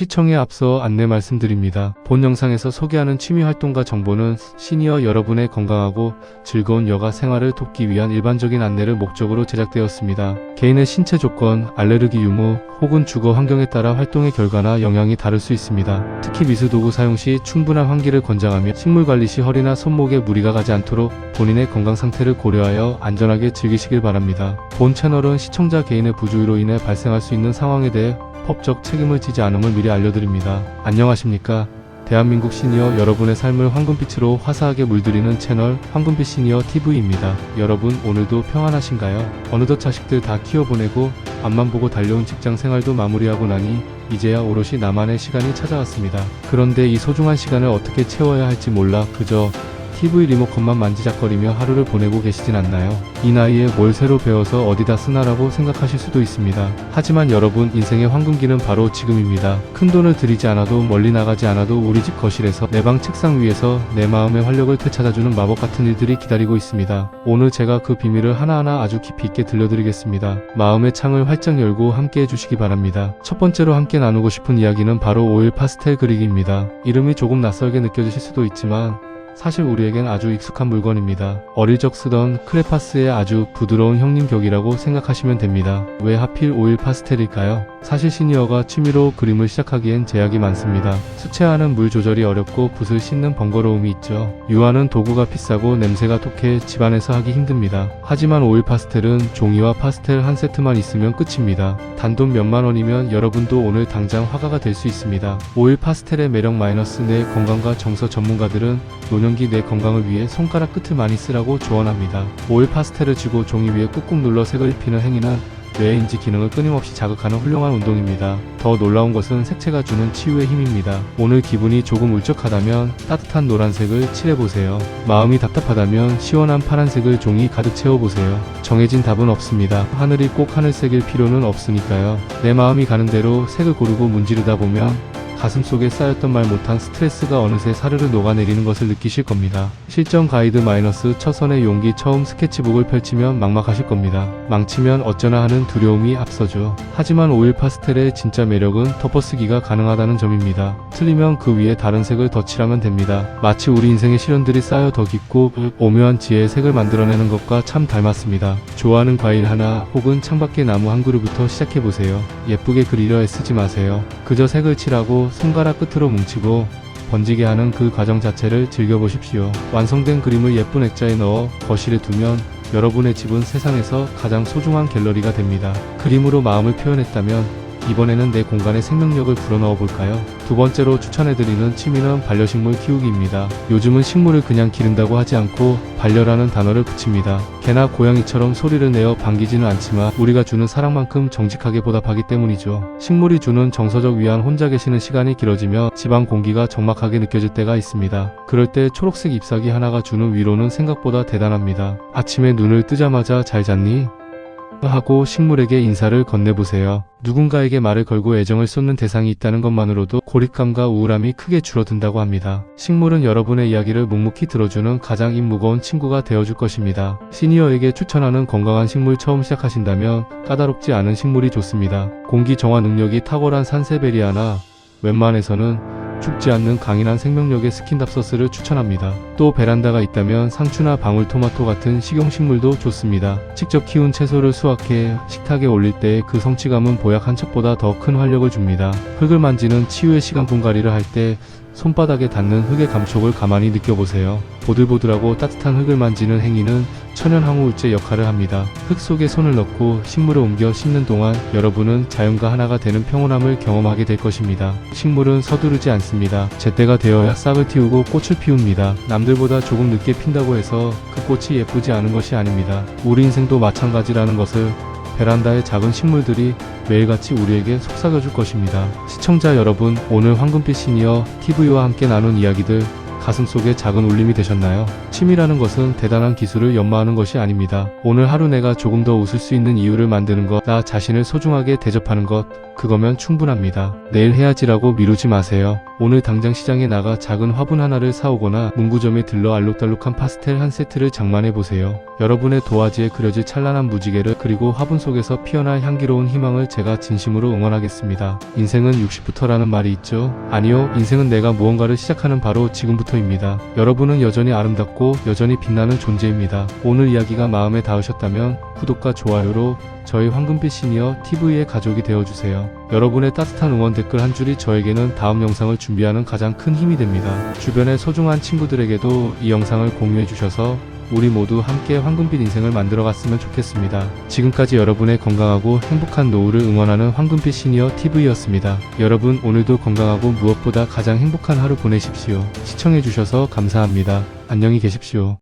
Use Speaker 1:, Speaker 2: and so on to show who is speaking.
Speaker 1: 시청에 앞서 안내 말씀드립니다. 본 영상에서 소개하는 취미 활동과 정보는 시니어 여러분의 건강하고 즐거운 여가 생활을 돕기 위한 일반적인 안내를 목적으로 제작되었습니다. 개인의 신체 조건, 알레르기 유무, 혹은 주거 환경에 따라 활동의 결과나 영향이 다를 수 있습니다. 특히 미수도구 사용 시 충분한 환기를 권장하며 식물 관리 시 허리나 손목에 무리가 가지 않도록 본인의 건강 상태를 고려하여 안전하게 즐기시길 바랍니다. 본 채널은 시청자 개인의 부주의로 인해 발생할 수 있는 상황에 대해 법적 책임을 지지 않음을 미리 알려드립니다. 안녕하십니까? 대한민국 시니어 여러분의 삶을 황금빛으로 화사하게 물들이는 채널 황금빛 시니어 TV입니다. 여러분 오늘도 평안하신가요? 어느덧 자식들 다 키워보내고 앞만 보고 달려온 직장 생활도 마무리하고 나니 이제야 오롯이 나만의 시간이 찾아왔습니다. 그런데 이 소중한 시간을 어떻게 채워야 할지 몰라 그저 TV 리모컨만 만지작거리며 하루를 보내고 계시진 않나요? 이 나이에 뭘 새로 배워서 어디다 쓰나라고 생각하실 수도 있습니다. 하지만 여러분 인생의 황금기는 바로 지금입니다. 큰돈을 들이지 않아도 멀리 나가지 않아도 우리 집 거실에서 내 방 책상 위에서 내 마음의 활력을 되찾아주는 마법 같은 일들이 기다리고 있습니다. 오늘 제가 그 비밀을 하나하나 아주 깊이 있게 들려드리겠습니다. 마음의 창을 활짝 열고 함께 해주시기 바랍니다. 첫 번째로 함께 나누고 싶은 이야기는 바로 오일 파스텔 그리기입니다. 이름이 조금 낯설게 느껴지실 수도 있지만 사실 우리에겐 아주 익숙한 물건입니다. 어릴 적 쓰던 크레파스의 아주 부드러운 형님 격이라고 생각하시면 됩니다. 왜 하필 오일 파스텔일까요? 사실 시니어가 취미로 그림을 시작하기엔 제약이 많습니다. 수채화는 물 조절이 어렵고 붓을 씻는 번거로움이 있죠. 유화는 도구가 비싸고 냄새가 독해 집안에서 하기 힘듭니다. 하지만 오일 파스텔은 종이와 파스텔 한 세트만 있으면 끝입니다. 단돈 몇만 원이면 여러분도 오늘 당장 화가가 될 수 있습니다. 오일 파스텔의 매력 마이너스 내 건강과 정서 전문가들은 노년기 내 건강을 위해 손가락 끝을 많이 쓰라고 조언합니다. 오일 파스텔을 쥐고 종이 위에 꾹꾹 눌러 색을 입히는 행위는 뇌의 인지 기능을 끊임없이 자극하는 훌륭한 운동입니다. 더 놀라운 것은 색채가 주는 치유의 힘입니다. 오늘 기분이 조금 울적하다면 따뜻한 노란색을 칠해보세요. 마음이 답답하다면 시원한 파란색을 종이 가득 채워보세요. 정해진 답은 없습니다. 하늘이 꼭 하늘색일 필요는 없으니까요. 내 마음이 가는 대로 색을 고르고 문지르다 보면 가슴속에 쌓였던 말 못한 스트레스가 어느새 사르르 녹아내리는 것을 느끼실 겁니다. 실전 가이드 마이너스 처선의 용기 처음 스케치북을 펼치면 막막하실 겁니다. 망치면 어쩌나 하는 두려움이 앞서죠. 하지만 오일 파스텔의 진짜 매력은 덮어쓰기가 가능하다는 점입니다. 틀리면 그 위에 다른 색을 덧칠하면 됩니다. 마치 우리 인생의 시련들이 쌓여 더 깊고 오묘한 지혜의 색을 만들어내는 것과 참 닮았습니다. 좋아하는 과일 하나 혹은 창밖의 나무 한 그루부터 시작해보세요. 예쁘게 그리려 애쓰지 마세요. 그저 색을 칠하고 손가락 끝으로 뭉치고 번지게 하는 그 과정 자체를 즐겨보십시오. 완성된 그림을 예쁜 액자에 넣어 거실에 두면 여러분의 집은 세상에서 가장 소중한 갤러리가 됩니다. 그림으로 마음을 표현했다면 이번에는 내 공간에 생명력을 불어넣어 볼까요? 두 번째로 추천해드리는 취미는 반려식물 키우기입니다. 요즘은 식물을 그냥 기른다고 하지 않고 반려라는 단어를 붙입니다. 개나 고양이처럼 소리를 내어 반기지는 않지만 우리가 주는 사랑만큼 정직하게 보답하기 때문이죠. 식물이 주는 정서적 위안 혼자 계시는 시간이 길어지며 집안 공기가 적막하게 느껴질 때가 있습니다. 그럴 때 초록색 잎사귀 하나가 주는 위로는 생각보다 대단합니다. 아침에 눈을 뜨자마자 잘 잤니? 하고 식물에게 인사를 건네보세요. 누군가에게 말을 걸고 애정을 쏟는 대상이 있다는 것만으로도 고립감과 우울함이 크게 줄어든다고 합니다. 식물은 여러분의 이야기를 묵묵히 들어주는 가장 입 무거운 친구가 되어줄 것입니다. 시니어에게 추천하는 건강한 식물 처음 시작하신다면 까다롭지 않은 식물이 좋습니다. 공기 정화 능력이 탁월한 산세베리아나 웬만해서는 죽지 않는 강인한 생명력의 스킨답서스를 추천합니다. 또 베란다가 있다면 상추나 방울토마토 같은 식용식물도 좋습니다. 직접 키운 채소를 수확해 식탁에 올릴 때 그 성취감은 보약 한 첩보다 더 큰 활력을 줍니다. 흙을 만지는 치유의 시간 분갈이를 할 때 손바닥에 닿는 흙의 감촉을 가만히 느껴보세요. 보들보들하고 따뜻한 흙을 만지는 행위는 천연항우울제 역할을 합니다. 흙 속에 손을 넣고 식물을 옮겨 심는 동안 여러분은 자연과 하나가 되는 평온함을 경험하게 될 것입니다. 식물은 서두르지 않습니다. 제때가 되어야 싹을 틔우고 꽃을 피웁니다. 남들보다 조금 늦게 핀다고 해서 그 꽃이 예쁘지 않은 것이 아닙니다. 우리 인생도 마찬가지라는 것을 베란다의 작은 식물들이 매일같이 우리에게 속삭여줄 것입니다. 시청자 여러분, 오늘 황금빛 시니어 TV와 함께 나눈 이야기들 가슴속에 작은 울림이 되셨나요? 취미라는 것은 대단한 기술을 연마하는 것이 아닙니다. 오늘 하루 내가 조금 더 웃을 수 있는 이유를 만드는 것, 나 자신을 소중하게 대접하는 것, 그거면 충분합니다. 내일 해야지라고 미루지 마세요. 오늘 당장 시장에 나가 작은 화분 하나를 사오거나 문구점에 들러 알록달록한 파스텔 한 세트를 장만해보세요. 여러분의 도화지에 그려질 찬란한 무지개를, 그리고 화분 속에서 피어날 향기로운 희망을 제가 진심으로 응원하겠습니다. 인생은 60부터라는 말이 있죠? 아니요, 인생은 내가 무언가를 시작하는 바로 지금부터입니다. 여러분은 여전히 아름답고 여전히 빛나는 존재입니다. 오늘 이야기가 마음에 닿으셨다면 구독과 좋아요로 저희 황금빛 시니어 TV의 가족이 되어주세요. 여러분의 따뜻한 응원 댓글 한 줄이 저에게는 다음 영상을 준비하는 가장 큰 힘이 됩니다. 주변의 소중한 친구들에게도 이 영상을 공유해 주셔서 우리 모두 함께 황금빛 인생을 만들어 갔으면 좋겠습니다. 지금까지 여러분의 건강하고 행복한 노후를 응원하는 황금빛 시니어 TV였습니다. 여러분 오늘도 건강하고 무엇보다 가장 행복한 하루 보내십시오. 시청해 주셔서 감사합니다. 안녕히 계십시오.